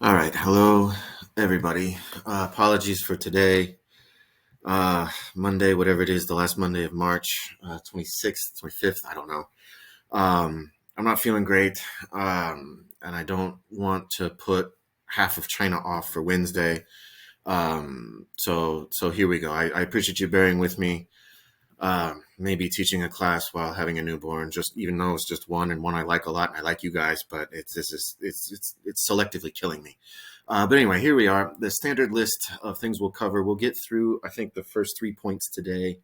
All right. Hello, everybody. Apologies for today, Monday, whatever it is, the last Monday of March, 26th, 25th. I don't know. I'm not feeling great. And I don't want to put half of China off for Wednesday. So here we go. I appreciate you bearing with me. Maybe teaching a class while having a newborn, just even though it's just one and one I like a lot, and I like you guys, but it's selectively killing me. But anyway, here we are. The standard list of things we'll cover. We'll get through, I think, the first 3 points today.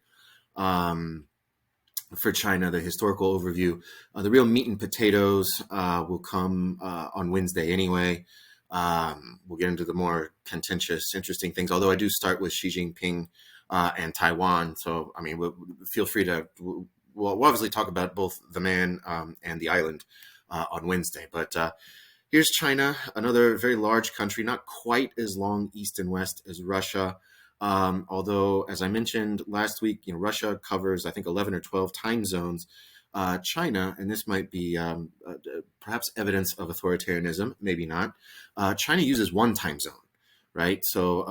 For China, the historical overview. The real meat and potatoes will come on Wednesday anyway. We'll get into the more contentious, interesting things, although I do start with Xi Jinping and Taiwan. So, I mean, feel free to, we'll obviously talk about both the man and the island on Wednesday. But here's China, another very large country, not quite as long east and west as Russia. Although, as I mentioned last week, Russia covers, I think, 11 or 12 time zones. China, and this might be perhaps evidence of authoritarianism, maybe not. China uses one time zone, right? So,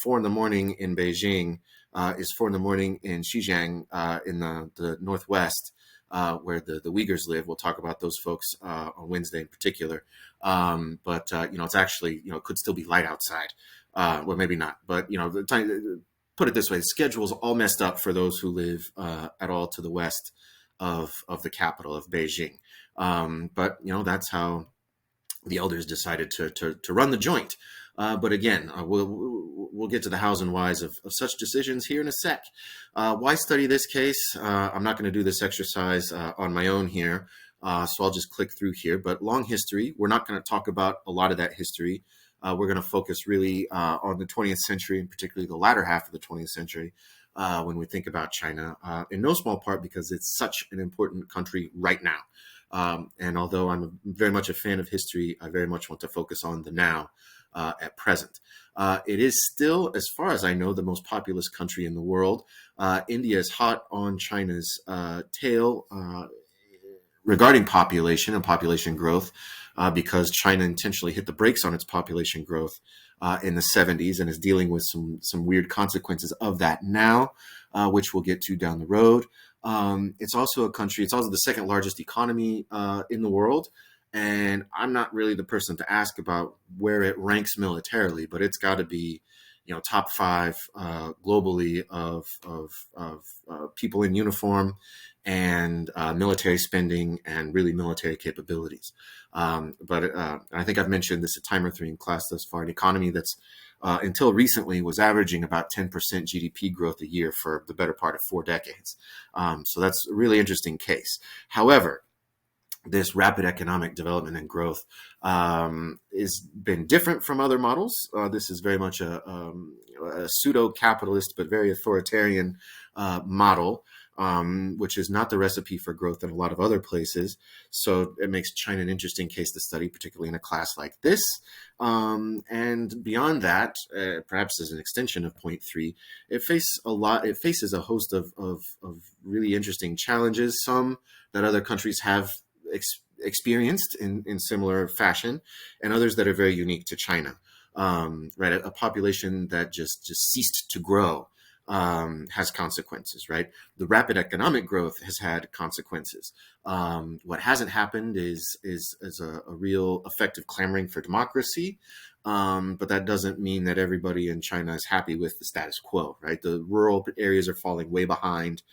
4 in the morning in Beijing is 4 in the morning in Xinjiang in the northwest, where the Uyghurs live. We'll talk about those folks on Wednesday in particular. But it's actually, it could still be light outside. Well, maybe not, but the time, put it this way: the schedule's all messed up for those who live at all to the west of the capital of Beijing. But that's how the elders decided to run the joint. But again, we'll get to the hows and whys of such decisions here in a sec. Why study this case? I'm not going to do this exercise on my own here, so I'll just click through here. But long history. We're not going to talk about a lot of that history. We're going to focus really on the 20th century, and particularly the latter half of the 20th century, when we think about China, in no small part because it's such an important country right now. And although I'm very much a fan of history, I very much want to focus on the now at present. It is still, as far as I know, the most populous country in the world. India is hot on China's tail regarding population and population growth. Because China intentionally hit the brakes on its population growth in the 70s and is dealing with some weird consequences of that now, which we'll get to down the road. It's also a country, it's also the second largest economy in the world. And I'm not really the person to ask about where it ranks militarily, but it's got to be, top 5 globally of people in uniform and military spending and really military capabilities. But I think I've mentioned this a time or 3 in class thus far, an economy that's until recently was averaging about 10% GDP growth a year for the better part of 4 decades. So that's a really interesting case. However, this rapid economic development and growth has been different from other models. This is very much a pseudo-capitalist but very authoritarian model, which is not the recipe for growth in a lot of other places. So it makes China an interesting case to study, particularly in a class like this. And beyond that, perhaps as an extension of point 3, it faces a host of really interesting challenges, some that other countries have experienced in similar fashion, and others that are very unique to China. Right, a population that just ceased to grow has consequences, right? The rapid economic growth has had consequences. What hasn't happened is a real effective clamoring for democracy, but that doesn't mean that everybody in China is happy with the status quo, right? The rural areas are falling way behind.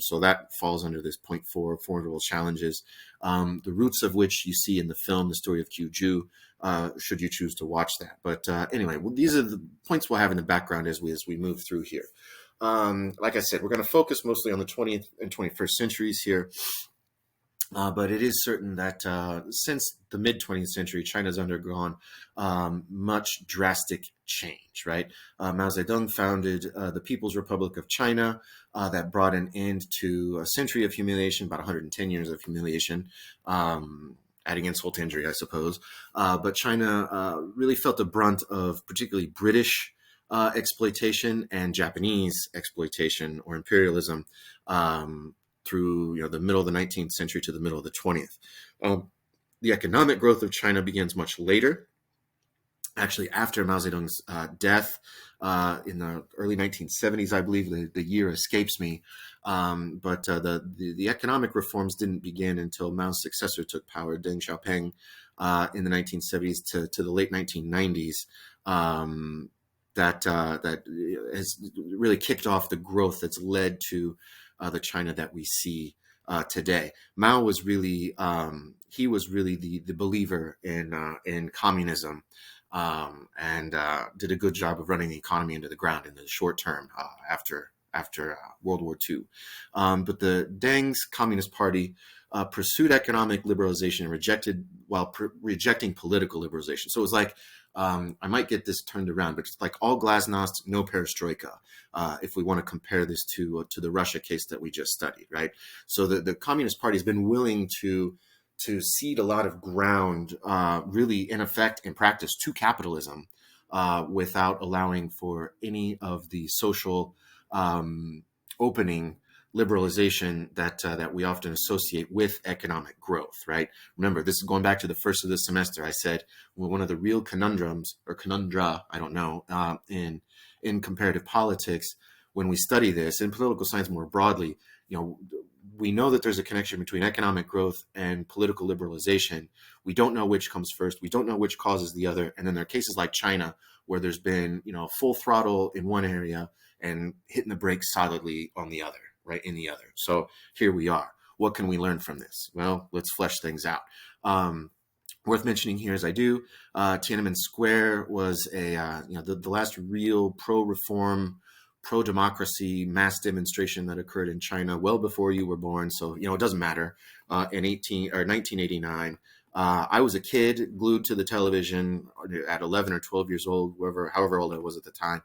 So that falls under this point 4, formidable challenges, the roots of which you see in the film, The Story of Kyuju, should you choose to watch that. But anyway, these are the points we'll have in the background as we move through here. Like I said, we're going to focus mostly on the 20th and 21st centuries here. But it is certain that since the mid-20th century, China's undergone much drastic change, right? Mao Zedong founded the People's Republic of China that brought an end to a century of humiliation, about 110 years of humiliation, adding insult to injury, I suppose. But China really felt the brunt of particularly British exploitation and Japanese exploitation or imperialism through the middle of the 19th century to the middle of the 20th. The economic growth of China begins much later. actually after Mao Zedong's death in the early 1970s, I believe. The year escapes me. But the economic reforms didn't begin until Mao's successor took power, Deng Xiaoping, in the 1970s to the late 1990s. That has really kicked off the growth that's led to the China that we see today. Mao was really he was really the believer in communism, and did a good job of running the economy into the ground in the short term after World War II. But the Deng's Communist Party pursued economic liberalization and rejecting political liberalization. So it was like, I might get this turned around, but it's like all glasnost, no perestroika. If we want to compare this to the Russia case that we just studied, right? So the Communist Party has been willing to cede a lot of ground, really in effect, in practice, to capitalism, without allowing for any of the social opening liberalization that we often associate with economic growth, right? Remember, this is going back to the first of the semester. I said, well, one of the real conundrums, or conundra, I don't know, in comparative politics, when we study this, in political science more broadly, we know that there's a connection between economic growth and political liberalization. We don't know which comes first. We don't know which causes the other. And then there are cases like China where there's been, full throttle in one area and hitting the brakes solidly on the other, right, in the other. So here we are. What can we learn from this? Well, let's flesh things out. Worth mentioning here, as I do, Tiananmen Square was the last real pro-reform, pro-democracy mass demonstration that occurred in China well before you were born. So, it doesn't matter. In 1989, I was a kid glued to the television at 11 or 12 years old, however old I was at the time,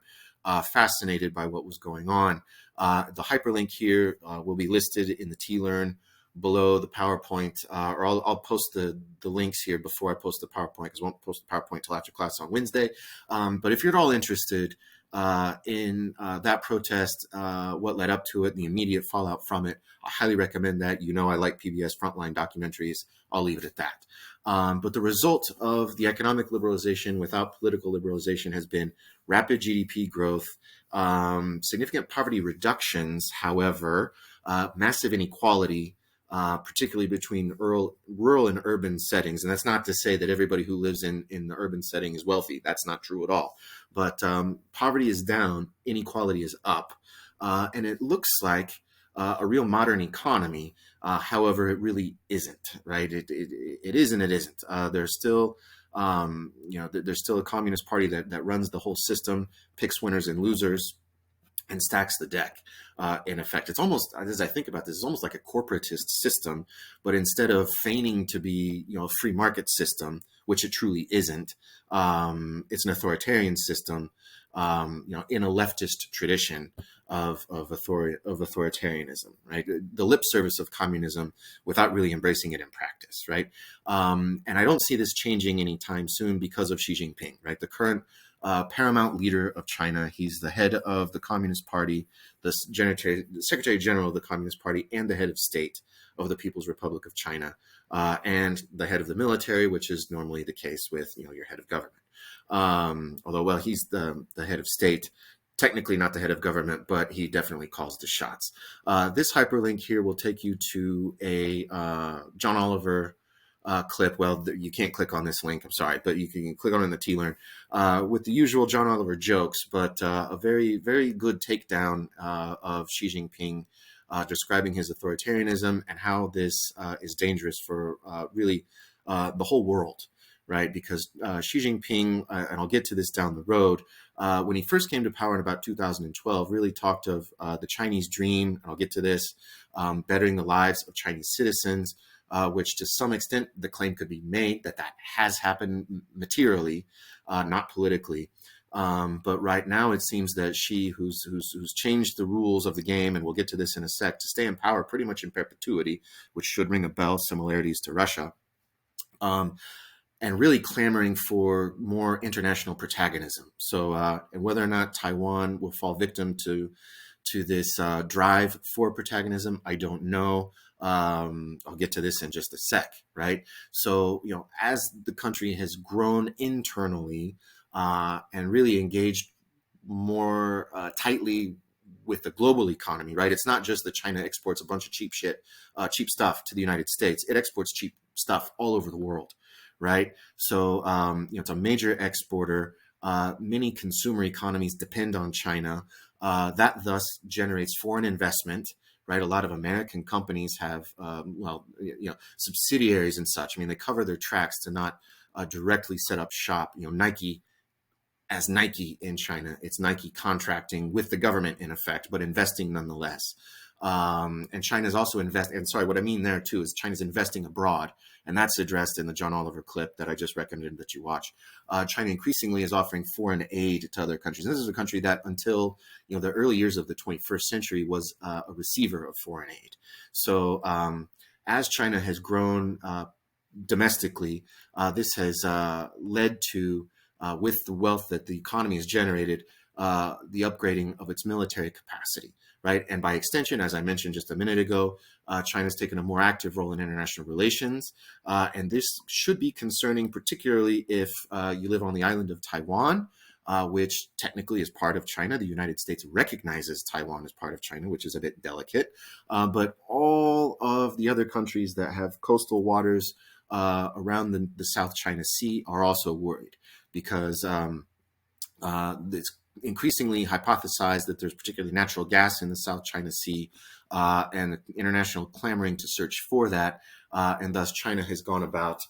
fascinated by what was going on. The hyperlink here will be listed in the T-Learn below the PowerPoint, or I'll post the links here before I post the PowerPoint, because I won't post the PowerPoint till after class on Wednesday. But if you're at all interested in that protest, what led up to it, and the immediate fallout from it, I highly recommend that. I like PBS Frontline documentaries. I'll leave it at that. But the result of the economic liberalization without political liberalization has been rapid GDP growth, significant poverty reductions, however, massive inequality, particularly between rural and urban settings. And that's not to say that everybody who lives in the urban setting is wealthy. That's not true at all. But poverty is down, inequality is up. And it looks like a real modern economy. However, it really isn't, right? It is and it isn't. There's still there's still a communist party that runs the whole system, picks winners and losers, and stacks the deck. In effect, it's almost, as I think about this, it's almost like a corporatist system, but instead of feigning to be, a free market system, which it truly isn't, it's an authoritarian system, in a leftist tradition of authoritarianism, right? The lip service of communism without really embracing it in practice, right? And I don't see this changing anytime soon because of Xi Jinping, right? The current paramount leader of China. He's the head of the Communist Party, the Secretary General of the Communist Party, and the head of state of the People's Republic of China, and the head of the military, which is normally the case with your head of government. Although, well, he's the head of state, technically not the head of government, but he definitely calls the shots. This hyperlink here will take you to a John Oliver clip. Well, you can't click on this link, I'm sorry, but you can click on it in the T-Learn with the usual John Oliver jokes, but a very, very good takedown of Xi Jinping, describing his authoritarianism and how this is dangerous for really the whole world, right? Because Xi Jinping, and I'll get to this down the road, when he first came to power in about 2012, really talked of the Chinese dream, and I'll get to this, bettering the lives of Chinese citizens, which to some extent the claim could be made that has happened materially, not politically. But right now it seems that Xi, who's changed the rules of the game, and we'll get to this in a sec, to stay in power pretty much in perpetuity, which should ring a bell, similarities to Russia, and really clamoring for more international protagonism. So, and whether or not Taiwan will fall victim to this drive for protagonism, I don't know. I'll get to this in just a sec, right? So, as the country has grown internally, and really engaged more tightly with the global economy, right? It's not just that China exports a bunch of cheap stuff to the United States. It exports cheap stuff all over the world, right? So, it's a major exporter. Many consumer economies depend on China. That thus generates foreign investment, right? A lot of American companies have, subsidiaries and such. I mean, they cover their tracks to not directly set up shop. Nike as Nike in China. It's Nike contracting with the government in effect, but investing nonetheless. And China's also investing, and sorry, what I mean there too is China's investing abroad, and that's addressed in the John Oliver clip that I just recommended that you watch. China increasingly is offering foreign aid to other countries. And this is a country that until the early years of the 21st century was a receiver of foreign aid. So as China has grown domestically, this has led to, with the wealth that the economy has generated, the upgrading of its military capacity, right? And by extension, as I mentioned just a minute ago, China's taken a more active role in international relations. And this should be concerning, particularly if you live on the island of Taiwan, which technically is part of China. The United States recognizes Taiwan as part of China, which is a bit delicate. But all of the other countries that have coastal waters around the South China Sea are also worried, because it's increasingly hypothesized that there's particularly natural gas in the South China Sea, and international clamoring to search for that. And thus China has gone about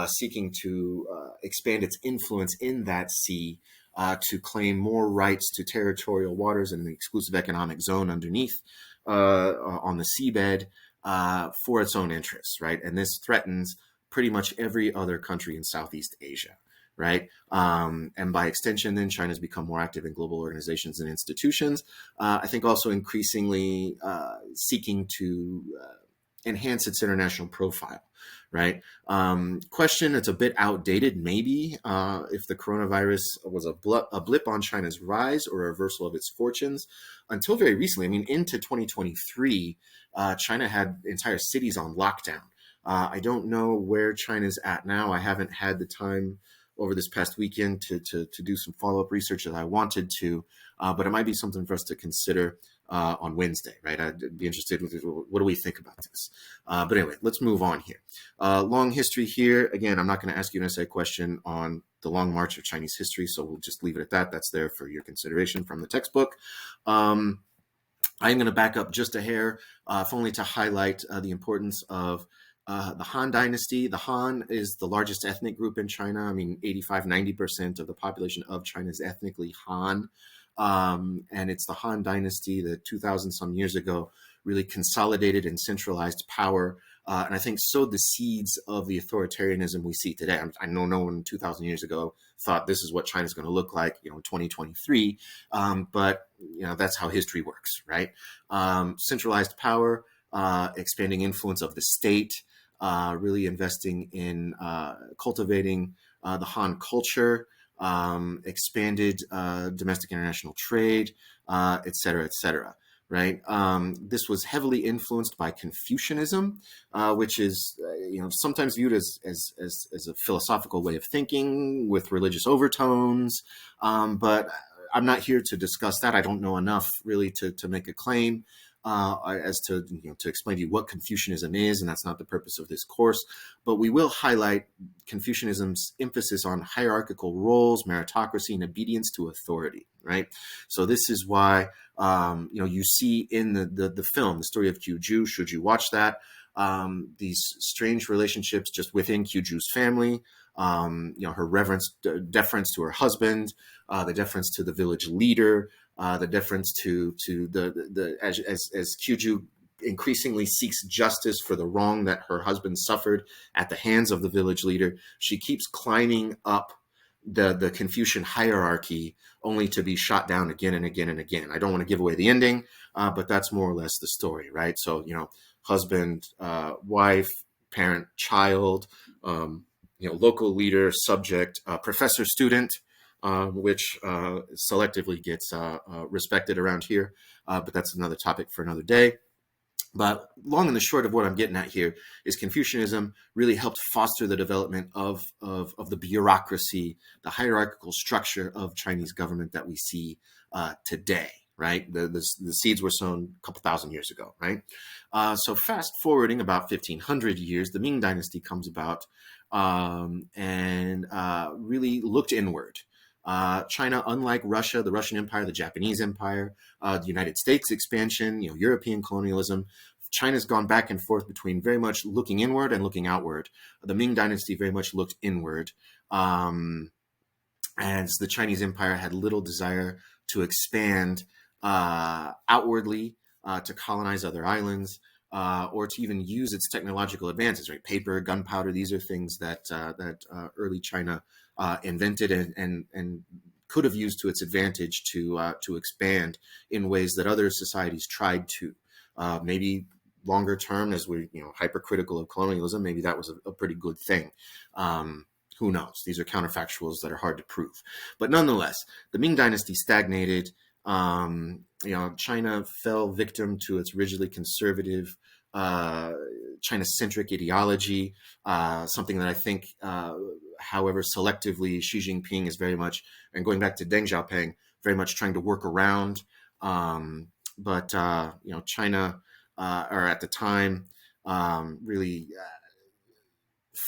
seeking to expand its influence in that sea, to claim more rights to territorial waters and the exclusive economic zone underneath on the seabed for its own interests, right? And this threatens pretty much every other country in Southeast Asia, right? And by extension, then China's become more active in global organizations and institutions. I think also increasingly seeking to enhance its international profile, right? Question, it's a bit outdated, maybe, if the coronavirus was a blip on China's rise or a reversal of its fortunes. Until very recently, I mean, into 2023, China had entire cities on lockdown. I don't know where China's at now. I haven't had the time over this past weekend to do some follow-up research that I wanted to, but it might be something for us to consider on Wednesday, right? I'd be interested with what do we think about this? But anyway, let's move on here. Long history here. Again, I'm not going to ask you an essay question on the long march of Chinese history, so we'll just leave it at that. That's there for your consideration from the textbook. I'm going to back up just a hair, if only to highlight the importance of the Han Dynasty. The Han is the largest ethnic group in China. I mean, 85-90% of the population of China is ethnically Han. And it's the Han Dynasty that 2,000 some years ago really consolidated and centralized power. And I think sowed the seeds of the authoritarianism we see today. I know no one 2,000 years ago thought this is what China's going to look like, in 2023. But, that's how history works, right? Centralized power, expanding influence of the state, really investing in cultivating the Han culture, expanded domestic international trade, et cetera, right? This was heavily influenced by Confucianism, which is sometimes viewed as a philosophical way of thinking with religious overtones, but I'm not here to discuss that. I don't know enough really to make a claim as to explain to you what Confucianism is, and that's not the purpose of this course. But we will highlight Confucianism's emphasis on hierarchical roles, meritocracy, and obedience to authority. Right. So this is why you see in the film, the story of Qiuju. Should you watch that? These strange relationships just within Qiuju's family. Her deference to her husband, the deference to the village leader, the deference to as Qiuju increasingly seeks justice for the wrong that her husband suffered at the hands of the village leader. She keeps climbing up the Confucian hierarchy, only to be shot down again and again and again. I don't want to give away the ending, but that's more or less the story, right? So, husband, wife, parent, child, local leader, subject, professor, student, which selectively gets respected around here. But that's another topic for another day. But long and the short of what I'm getting at here is Confucianism really helped foster the development of the bureaucracy, the hierarchical structure of Chinese government that we see today, right? The seeds were sown a couple thousand years ago, right? So fast forwarding about 1500 years, the Ming Dynasty comes about and really looked inward. China, unlike Russia, the Russian Empire, the Japanese Empire, the United States expansion, European colonialism, China's gone back and forth between very much looking inward and looking outward. The Ming Dynasty very much looked inward, as the Chinese Empire had little desire to expand outwardly to colonize other islands. Or to even use its technological advances, right? Paper, gunpowder, these are things that early China invented and could have used to its advantage to expand in ways that other societies tried to. Maybe longer term, as we're hypercritical of colonialism, maybe that was a pretty good thing. Who knows? These are counterfactuals that are hard to prove. But nonetheless, the Ming Dynasty stagnated. China fell victim to its rigidly conservative, China-centric ideology, something that I think, however, selectively Xi Jinping is very much, and going back to Deng Xiaoping, very much trying to work around. But China, or at the time, really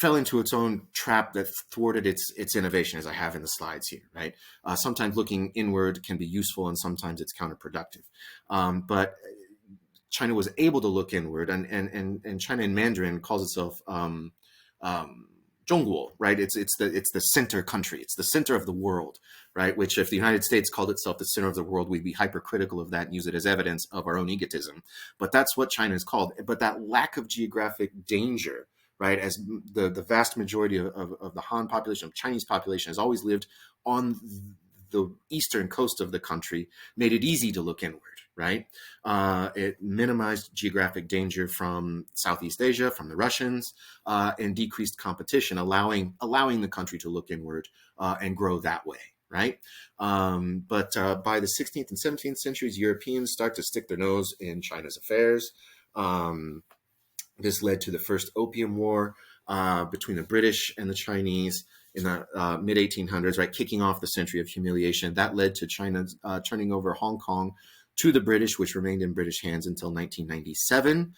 fell into its own trap that thwarted its innovation, as I have in the slides here, right? Sometimes looking inward can be useful and sometimes it's counterproductive. But China was able to look inward, and China in Mandarin calls itself Zhongguo, right? It's the center country. It's the center of the world, right? Which, if the United States called itself the center of the world, we'd be hypercritical of that and use it as evidence of our own egotism. But that's what China is called. But that lack of geographic danger, right, as the vast majority of the Han population, of Chinese population, has always lived on the eastern coast of the country, made it easy to look inward, right? It minimized geographic danger from Southeast Asia, from the Russians, and decreased competition, allowing the country to look inward and grow that way, right? But by the 16th and 17th centuries, Europeans start to stick their nose in China's affairs. This led to the first Opium War between the British and the Chinese in the mid-1800s, right, kicking off the century of humiliation. That led to China turning over Hong Kong to the British, which remained in British hands until 1997.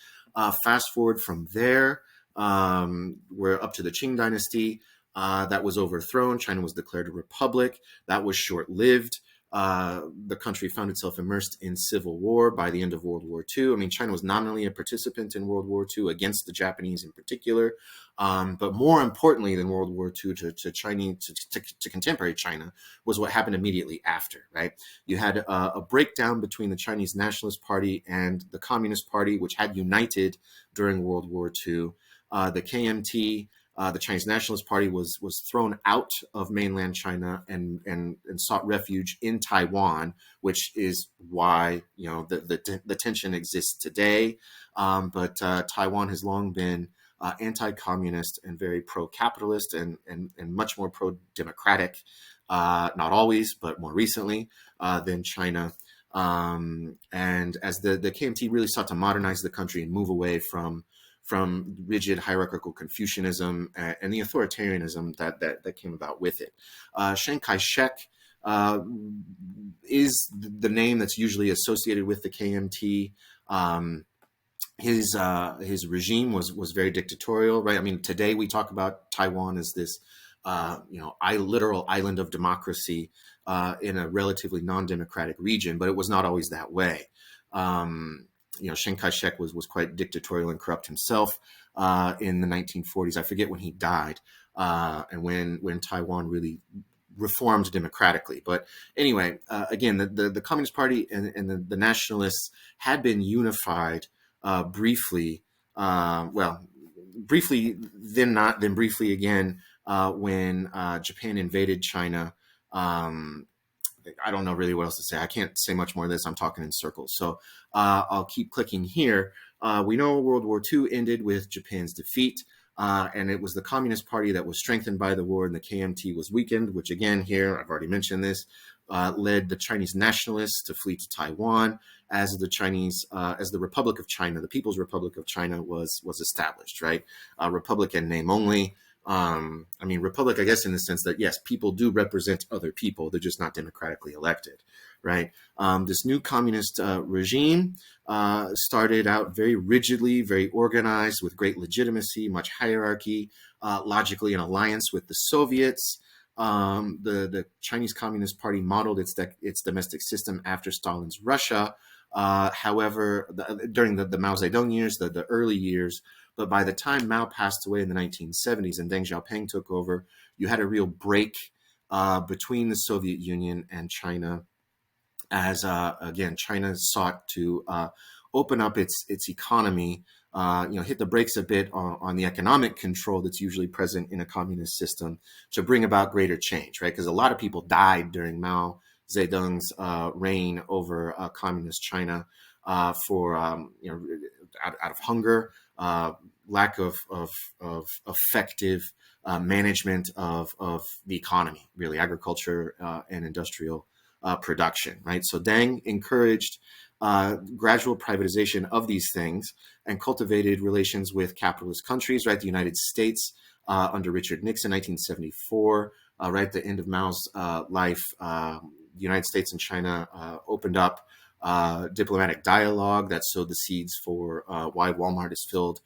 Fast forward from there, we're up to the Qing Dynasty. That was overthrown. China was declared a republic. That was short-lived. The country found itself immersed in civil war by the end of World War II. I mean, China was nominally a participant in World War II against the Japanese in particular. But more importantly than World War II to contemporary China was what happened immediately after, right? You had a breakdown between the Chinese Nationalist Party and the Communist Party, which had united during World War II. The KMT, the Chinese Nationalist Party, was thrown out of mainland China and sought refuge in Taiwan, which is why the tension exists today. But Taiwan has long been anti-communist and very pro-capitalist and much more pro-democratic, not always, but more recently than China. And as the KMT really sought to modernize the country and move away from rigid hierarchical Confucianism and the authoritarianism that came about with it. Chiang Kai-shek is the name that's usually associated with the KMT. His regime was very dictatorial, right? I mean, today we talk about Taiwan as this literal island of democracy in a relatively non-democratic region, but it was not always that way. Chiang Kai-shek was quite dictatorial and corrupt himself in the 1940s. I forget when he died and when Taiwan really reformed democratically. But anyway, again, the Communist Party and the nationalists had been unified briefly, briefly, then not, then briefly again when Japan invaded China. I don't know really what else to say. I can't say much more of this. I'm talking in circles. So I'll keep clicking here. We know World War II ended with Japan's defeat, and it was the Communist Party that was strengthened by the war, and the KMT was weakened, which again here, I've already mentioned this, led the Chinese nationalists to flee to Taiwan as the Republic of China, the People's Republic of China was established, right? Republic in name only. I mean, republic, I guess, in the sense that, yes, people do represent other people. They're just not democratically elected, right? This new communist regime started out very rigidly, very organized, with great legitimacy, much hierarchy, logically in alliance with the Soviets. The Chinese Communist Party modeled its domestic system after Stalin's Russia. However, during the Mao Zedong years, the early years, but by the time Mao passed away in the 1970s and Deng Xiaoping took over, you had a real break between the Soviet Union and China, as again China sought to open up its economy, hit the brakes a bit on the economic control that's usually present in a communist system to bring about greater change, right? Because a lot of people died during Mao Zedong's reign over communist China for out of hunger, lack of effective management of the economy, really agriculture and industrial production, right? So Deng encouraged gradual privatization of these things and cultivated relations with capitalist countries, right? The United States under Richard Nixon, 1974, right at the end of Mao's life, the United States and China opened up diplomatic dialogue that sowed the seeds for why Walmart is filled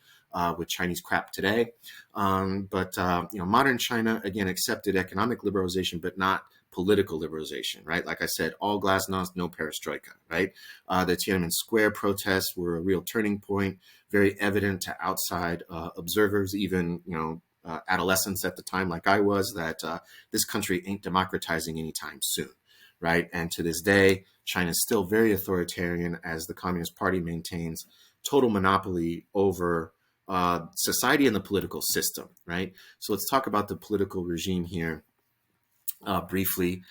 with Chinese crap today. But modern China, again, accepted economic liberalization, but not political liberalization, right? Like I said, all glasnost, no perestroika, right? The Tiananmen Square protests were a real turning point, very evident to outside observers, even, adolescents at the time, like I was, that this country ain't democratizing anytime soon, right? And to this day, China is still very authoritarian as the Communist Party maintains total monopoly over society and the political system, right? So let's talk about the political regime here briefly.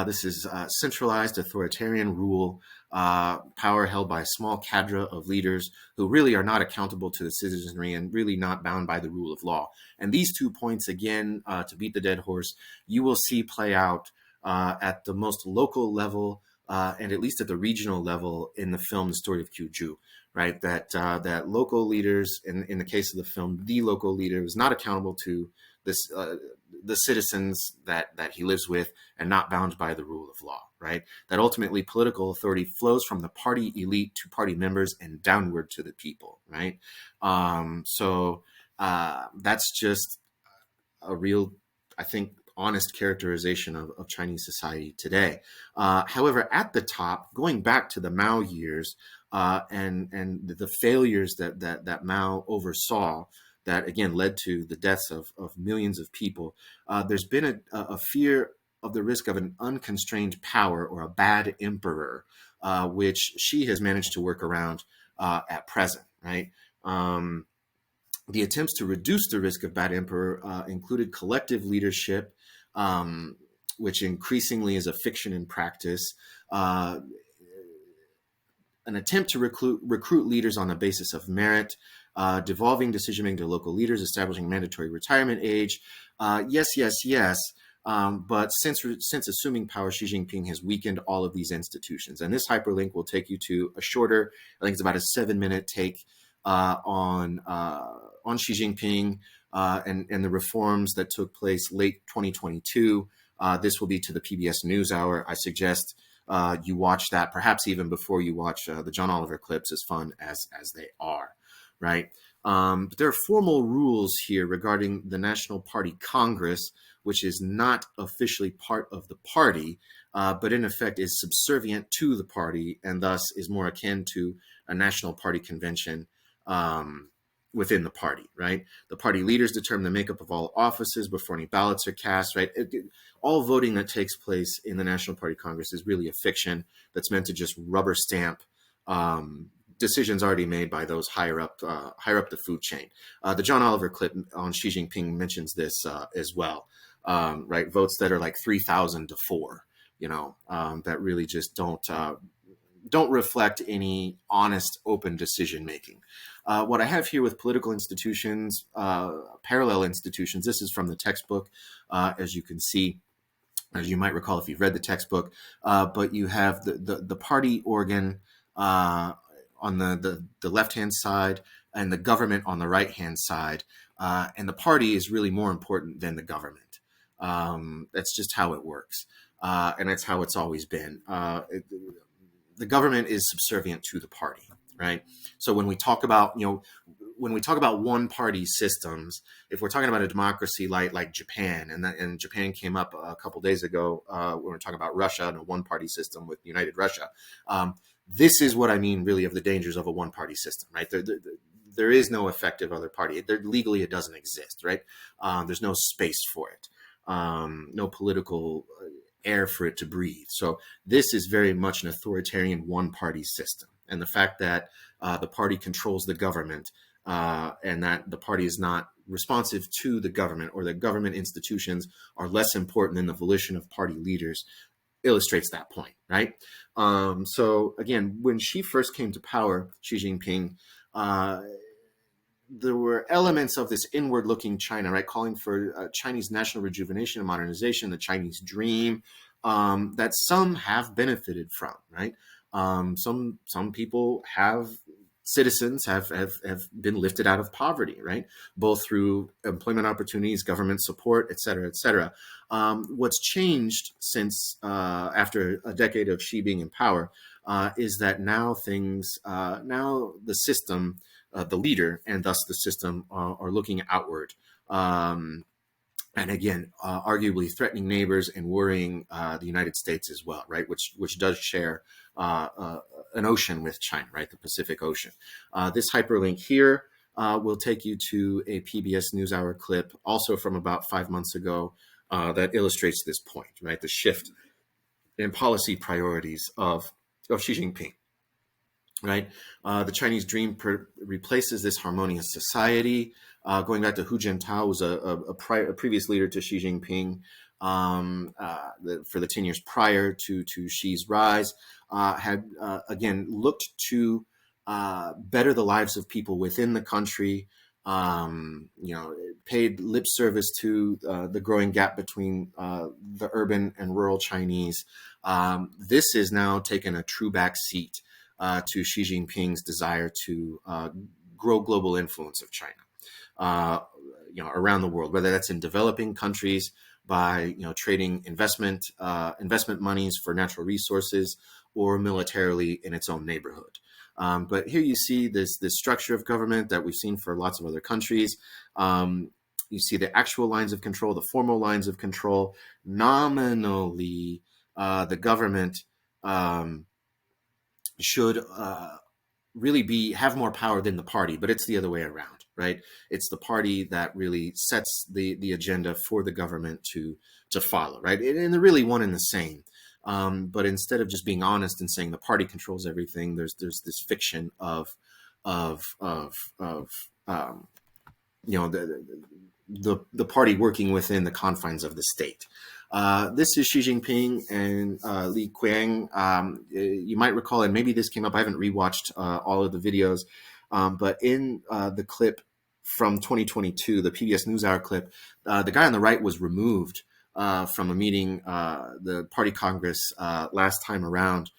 This is centralized authoritarian rule, power held by a small cadre of leaders who really are not accountable to the citizenry and really not bound by the rule of law. And these 2 points, again, to beat the dead horse, you will see play out at the most local level and at least at the regional level in the film The Story of Kyuju, right? That local leaders, in the case of the film, the local leader is not accountable to this the citizens that he lives with and not bound by the rule of law, right? That ultimately political authority flows from the party elite to party members and downward to the people, right? So that's just a real, I think, honest characterization of Chinese society today. However, at the top, going back to the Mao years and the failures that Mao oversaw, that again led to the deaths of millions of people, there's been a fear of the risk of an unconstrained power or a bad emperor, which she has managed to work around at present, right? The attempts to reduce the risk of bad emperor included collective leadership, which increasingly is a fiction in practice, an attempt to recruit leaders on the basis of merit, devolving decision-making to local leaders, establishing mandatory retirement age. Yes. But since assuming power, Xi Jinping has weakened all of these institutions. And this hyperlink will take you to a shorter, I think it's about a 7-minute take on Xi Jinping and the reforms that took place late 2022. This will be to the PBS NewsHour. I suggest you watch that, perhaps even before you watch the John Oliver clips, as fun as they are, right? But there are formal rules here regarding the National Party Congress, which is not officially part of the party, but in effect is subservient to the party and thus is more akin to a national party convention within the party, right? The party leaders determine the makeup of all offices before any ballots are cast, right? All voting that takes place in the National Party Congress is really a fiction that's meant to just rubber stamp decisions already made by those higher up the food chain. The John Oliver clip on Xi Jinping mentions this as well, right? Votes that are like 3,000 to 4, that really just don't reflect any honest, open decision making. What I have here with political institutions, parallel institutions, this is from the textbook, as you can see. as you might recall if you've read the textbook. But you have the party organ uh, on the left hand side and the government on the right hand side. And the party is really more important than the government. That's just how it works. And that's how it's always been. The government is subservient to the party, right? So when we talk about, when we talk about one party systems, if we're talking about a democracy like Japan, and Japan came up a couple days ago when we're talking about Russia and a one party system with United Russia. This is what I mean really of the dangers of a one party system, right? There is no effective other party. Legally, it doesn't exist, right? There's no space for it, no political air for it to breathe. So this is very much an authoritarian one-party system. And the fact that the party controls the government and that the party is not responsive to the government, or the government institutions are less important than the volition of party leaders, illustrates that point, right? So again, when she first came to power, Xi Jinping, there were elements of this inward-looking China, right, calling for Chinese national rejuvenation and modernization, the Chinese dream, that some have benefited from, right? Some people citizens have been lifted out of poverty, right? Both through employment opportunities, government support, et cetera, et cetera. What's changed since after a decade of Xi being in power is that now now the system, the leader, and thus the system are looking outward. And again, arguably threatening neighbors and worrying the United States as well, right? Which does share an ocean with China, right? The Pacific Ocean. This hyperlink here will take you to a PBS NewsHour clip, also from about 5 months ago, that illustrates this point, right? The shift in policy priorities of Xi Jinping. Right, the Chinese dream replaces this harmonious society. Going back to Hu Jintao, was a previous leader to Xi Jinping for the 10 years prior to Xi's rise, had again looked to better the lives of people within the country. Paid lip service to the growing gap between the urban and rural Chinese. This is now taken a true back seat to Xi Jinping's desire to grow global influence of China, around the world, whether that's in developing countries by trading investment monies for natural resources, or militarily in its own neighborhood. But here you see this structure of government that we've seen for lots of other countries. You see the actual lines of control, the formal lines of control. Nominally, the government should really have more power than the party, but it's the other way around, right? It's the party that really sets the agenda for the government to follow, right? And they're really one and the same. But instead of just being honest and saying the party controls everything, there's this fiction of the party working within the confines of the state. This is Xi Jinping and Li Qiang. You might recall, and maybe this came up, I haven't rewatched all of the videos, but in the clip from 2022, the PBS NewsHour clip, the guy on the right was removed from a meeting, the party congress last time around.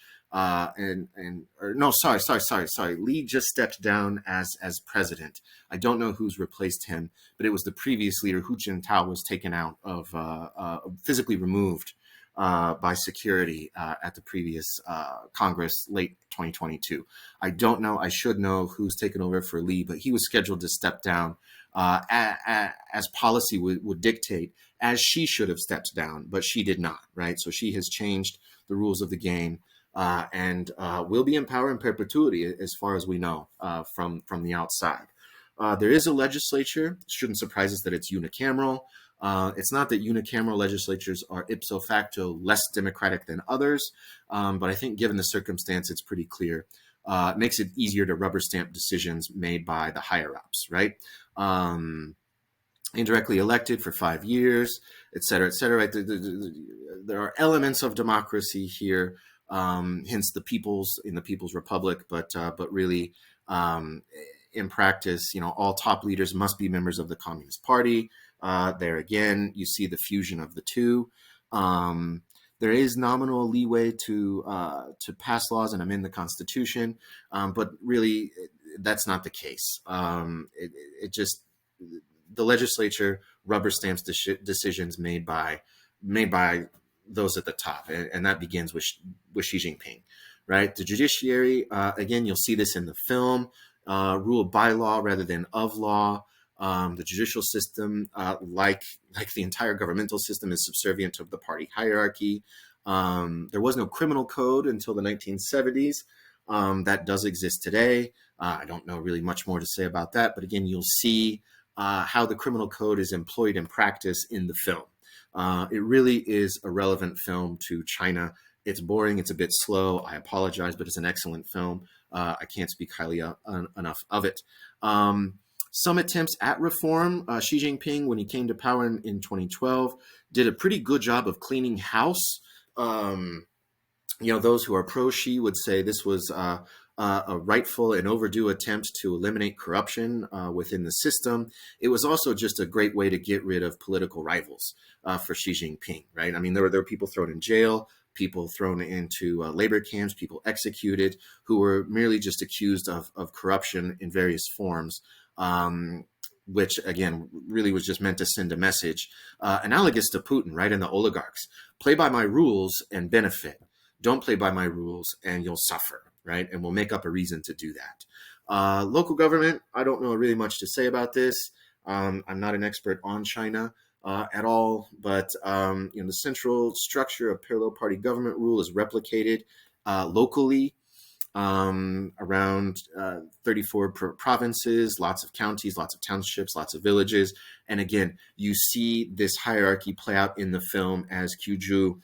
Sorry. Li just stepped down as president. I don't know who's replaced him, but it was the previous leader, Hu Jintao, was taken out of, physically removed by security at the previous Congress, late 2022. I don't know. I should know who's taken over for Li, but he was scheduled to step down as policy would dictate, as she should have stepped down, but she did not, right? So she has changed the rules of the game. And will be in power in perpetuity, as far as we know from the outside. There is a legislature. It shouldn't surprise us that it's unicameral. It's not that unicameral legislatures are ipso facto less democratic than others, but I think given the circumstance, it's pretty clear. It makes it easier to rubber stamp decisions made by the higher ups, right? Indirectly elected for 5 years, et cetera, et cetera. Right? There are elements of democracy here. Hence the people's republic, but really in practice, all top leaders must be members of the Communist Party. There again, you see the fusion of the two. Um, there is nominal leeway to pass laws and amend the Constitution, but really that's not the case. It just the legislature rubber stamps decisions made by those at the top, and that begins with Xi Jinping, right? The judiciary, again, you'll see this in the film, rule by law rather than of law. The judicial system, like the entire governmental system, is subservient to the party hierarchy. There was no criminal code until the 1970s. That does exist today. I don't know really much more to say about that, but again, you'll see how the criminal code is employed in practice in the film. It really is a relevant film to China. It's boring. It's a bit slow. I apologize, but it's an excellent film. I can't speak highly enough of it. Some attempts at reform. Xi Jinping, when he came to power in 2012, did a pretty good job of cleaning house. Those who are pro-Xi would say this was a rightful and overdue attempt to eliminate corruption within the system. It was also just a great way to get rid of political rivals for Xi Jinping, right? I mean, there were people thrown in jail, people thrown into labor camps, people executed who were merely just accused of corruption in various forms. Which again really was just meant to send a message analogous to Putin, right? And the oligarchs. Play by my rules and benefit. Don't play by my rules and you'll suffer, right? And we'll make up a reason to do that. Local government, I don't know really much to say about this. I'm not an expert on China at all, but the central structure of parallel party government rule is replicated locally. Around 34 provinces, lots of counties, lots of townships, lots of villages. And again, you see this hierarchy play out in the film as Kyuju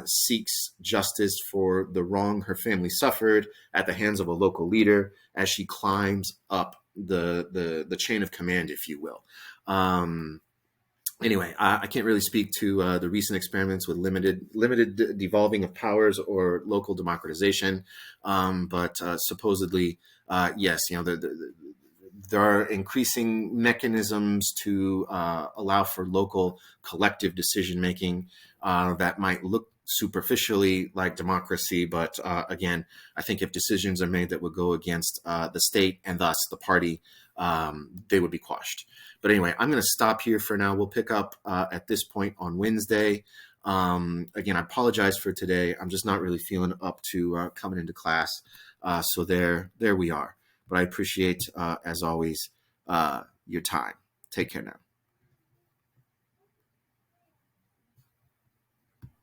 seeks justice for the wrong her family suffered at the hands of a local leader as she climbs up the chain of command, if you will. Anyway, I can't really speak to the recent experiments with limited devolving of powers or local democratization, but supposedly, yes, there are increasing mechanisms to allow for local collective decision making that might look superficially like democracy, but again, I think if decisions are made that would go against the state and thus the party, they would be quashed. But anyway, I'm going to stop here for now. We'll pick up at this point on Wednesday. Again, I apologize for today. I'm just not really feeling up to coming into class. So there we are. But I appreciate, as always, your time. Take care now.